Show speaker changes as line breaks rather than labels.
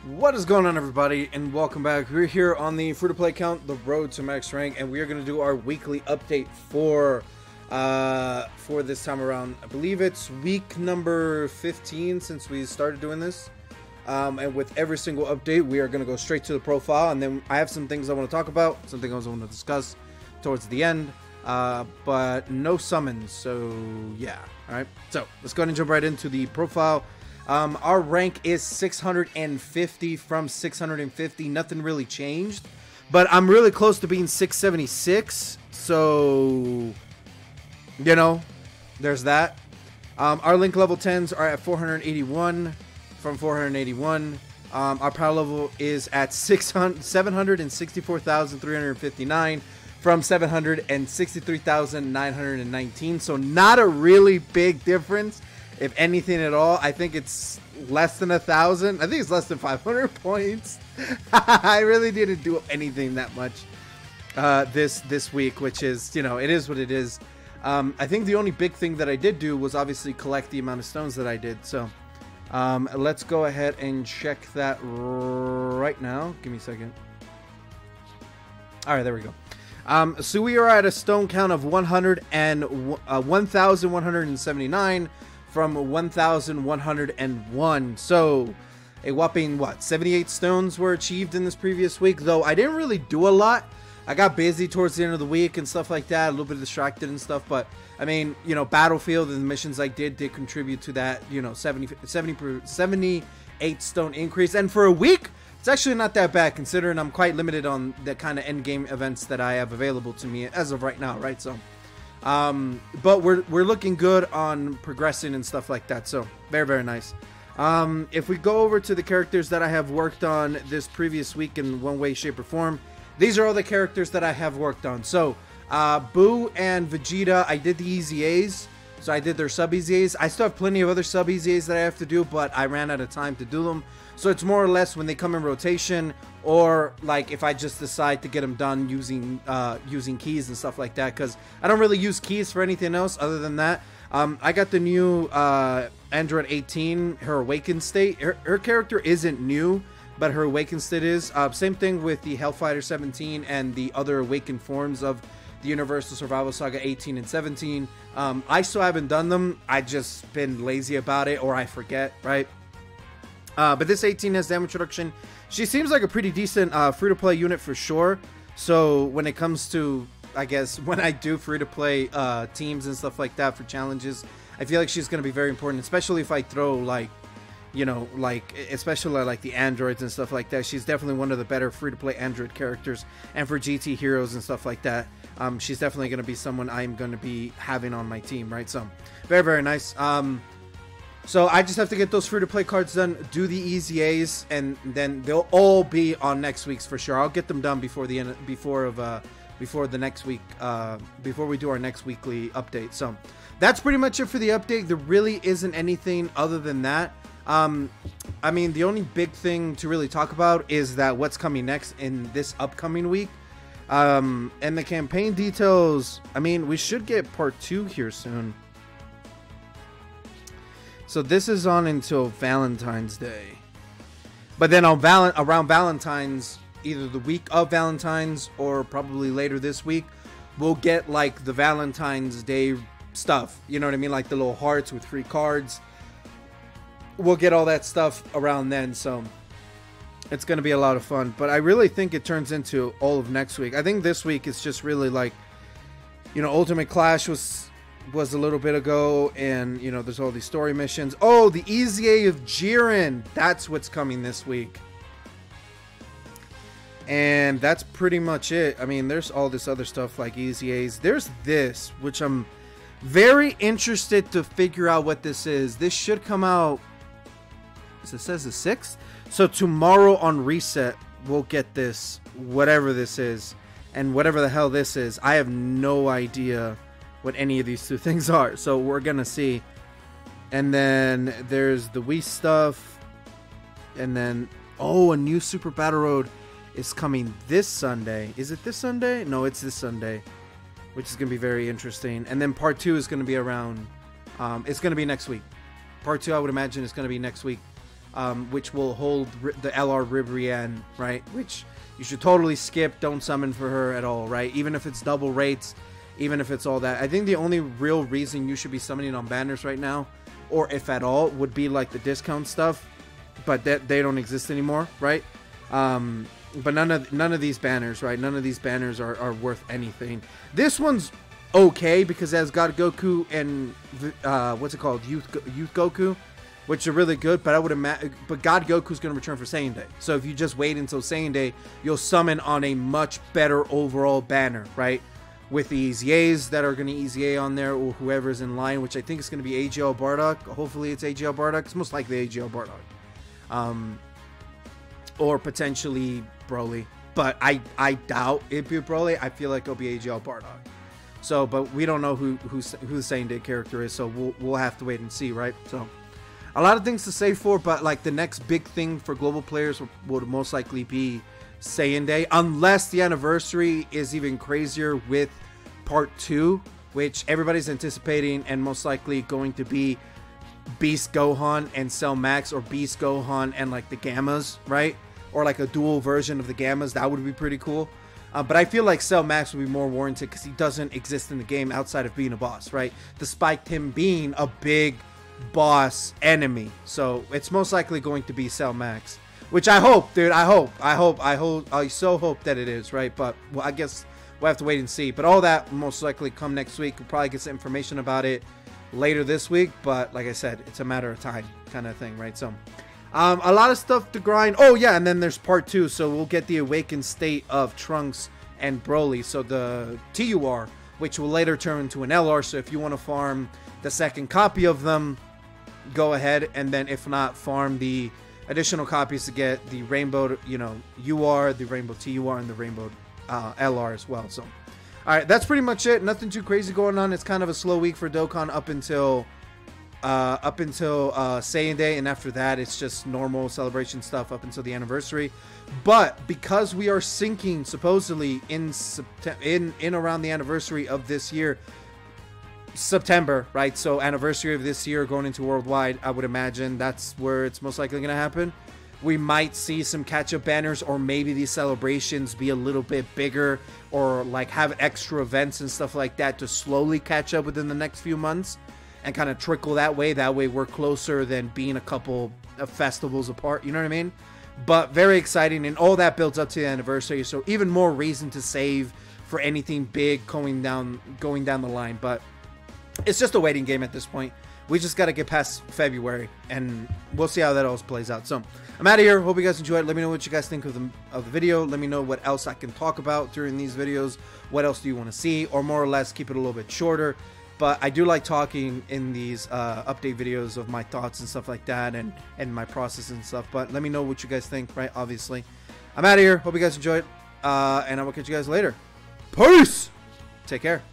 What is going on, everybody, and welcome back. We're here on the free-to-play account, the Road to Max Rank, and we are going to do our weekly update for this time around. I believe it's week number 15 since we started doing this. And with every single update, we are going to go straight to the profile, and then I have some things I want to talk about, some things I want to discuss towards the end, but no summons, so yeah. All right, so let's go ahead and jump right into the profile. Our rank is 650 from 650. Nothing really changed, but I'm really close to being 676. So, you know, there's that. Our link level 10s are at 481 from 481. Our power level is at 764,359 from 763,919. So not a really big difference. If anything at all, I think it's less than 1,000. I think it's less than 500 points. I really didn't do anything that much this week, which is, you know, it is what it is. I think the only big thing that I did do was obviously collect the amount of stones that I did. So let's go ahead and check that right now. Give me a second. All right, there we go. So we are at a stone count of 1,179. From 1,101. So a whopping, what, 78 stones were achieved in this previous week, though I didn't really do a lot. I got busy towards the end of the week and stuff like that, a little bit distracted and stuff, but I mean, you know, Battlefield and the missions I did contribute to that, you know, 78 stone increase. And for a week, it's actually not that bad, considering I'm quite limited on the kind of end game events that I have available to me as of right now, right? So but we're looking good on progressing and stuff like that, so very nice. If we go over to the characters that I have worked on this previous week in one way, shape, or form, these are all the characters that I have worked on. So Boo and Vegeta, I did the easy A's, so I did their sub easy A's. I still have plenty of other sub easy A's that I have to do, but I ran out of time to do them. So it's more or less when they come in rotation, or like if I just decide to get them done using keys and stuff like that, because I don't really use keys for anything else other than that. I got the new Android 18, her awakened state. Her character isn't new, but her awakened state is. Same thing with the Hellfighter 17 and the other awakened forms of the Universal Survival Saga 18 and 17. I still haven't done them. I just been lazy about it, or I forget, right? But this 18 has damage reduction. She seems like a pretty decent free-to-play unit for sure. So when it comes to, I guess, when I do free-to-play teams and stuff like that for challenges, I feel like she's going to be very important, especially if I throw, like, you know, like, especially like the androids and stuff like that. She's definitely one of the better free-to-play android characters. And for GT heroes and stuff like that, she's definitely going to be someone I'm going to be having on my team, right? So very nice. So I just have to get those free-to-play cards done, do the easy A's, and then they'll all be on next week's for sure. I'll get them done before the end, before the next week, before we do our next weekly update. So that's pretty much it for the update. There really isn't anything other than that. I mean, the only big thing to really talk about is that what's coming next in this upcoming week. And the campaign details, I mean, we should get part 2 here soon. So this is on until Valentine's Day. But then on around Valentine's, either the week of Valentine's or probably later this week, we'll get like the Valentine's Day stuff. You know what I mean? Like the little hearts with free cards. We'll get all that stuff around then. So it's going to be a lot of fun. But I really think it turns into all of next week. I think this week is just really like, you know, Ultimate Clash was a little bit ago, and you know, there's all these story missions. Oh, the Easy A of Jiren, that's what's coming this week, and that's pretty much it. I mean, there's all this other stuff like Easy A's. There's this, which I'm very interested to figure out what this is. This should come out, it says the 6th, so tomorrow on Reset we'll get this, whatever this is, and whatever the hell this is, I have no idea what any of these two things are, so we're gonna see. And then there's the Wii stuff, and then, oh, a new Super Battle Road is coming this Sunday. Is it this Sunday? No, it's this Sunday, which is gonna be very interesting. And then part 2 is gonna be around, it's gonna be next week. Part 2, I would imagine, is gonna be next week. which will hold the LR Ribrianne, right? Which you should totally skip. Don't summon for her at all, right? Even if it's double rates, even if it's all that. I think the only real reason you should be summoning on banners right now, or if at all, would be like the discount stuff, but they don't exist anymore, right? But none of these banners, right? None of these banners are worth anything. This one's okay because it has God Goku and what's it called, Youth Goku, which are really good. But I would imagine, but God Goku's going to return for Saiyan Day. So if you just wait until Saiyan Day, you'll summon on a much better overall banner, right? With the EZAs that are going to EZA on there, or whoever's in line, which I think is going to be AGL Bardock. Hopefully it's AGL Bardock. It's most likely AGL Bardock. Or potentially Broly. But I doubt it'd be Broly. I feel like it'll be AGL Bardock. So, but we don't know who the Saiyan Day character is, so we'll have to wait and see, right? So, a lot of things to save for, but like the next big thing for global players would most likely be Saiyan Day, unless the anniversary is even crazier with Part 2, which everybody's anticipating, and most likely going to be Beast Gohan and Cell Max, or Beast Gohan and like the Gammas, right? Or like a dual version of the Gammas. That would be pretty cool. But I feel like Cell Max would be more warranted because he doesn't exist in the game outside of being a boss, right? Despite him being a big boss enemy. So it's most likely going to be Cell Max, which I hope, dude. I so hope that it is, right? But well, I guess we'll have to wait and see. But all that will most likely come next week. We'll probably get some information about it later this week. But like I said, it's a matter of time kind of thing, right? So a lot of stuff to grind. Oh yeah, and then there's Part 2, so we'll get the awakened state of Trunks and Broly. So the TUR, which will later turn into an LR. So if you want to farm the second copy of them, go ahead, and then if not, farm the additional copies to get the Rainbow, UR, the Rainbow TUR, and the Rainbow LR as well. So, all right, that's pretty much it. Nothing too crazy going on. It's kind of a slow week for Dokkan up until Saiyan Day, and after that it's just normal celebration stuff up until the anniversary. But because we are syncing supposedly in around the anniversary of this year, September, right? So anniversary of this year going into worldwide, I would imagine that's where it's most likely going to happen. We might see some catch-up banners, or maybe these celebrations be a little bit bigger, or like have extra events and stuff like that to slowly catch up within the next few months and kind of trickle that way. That way we're closer than being a couple of festivals apart, you know what I mean? But very exciting, and all that builds up to the anniversary, so even more reason to save for anything big going down the line. But it's just a waiting game at this point. We just got to get past February, and we'll see how that all plays out. So I'm out of here. Hope you guys enjoyed. Let me know what you guys think of the video. Let me know what else I can talk about during these videos. What else do you want to see? Or more or less keep it a little bit shorter. But I do like talking in these update videos of my thoughts and stuff like that, and my process and stuff. But let me know what you guys think, right? Obviously. I'm out of here. Hope you guys enjoyed. And I will catch you guys later. Peace! Take care.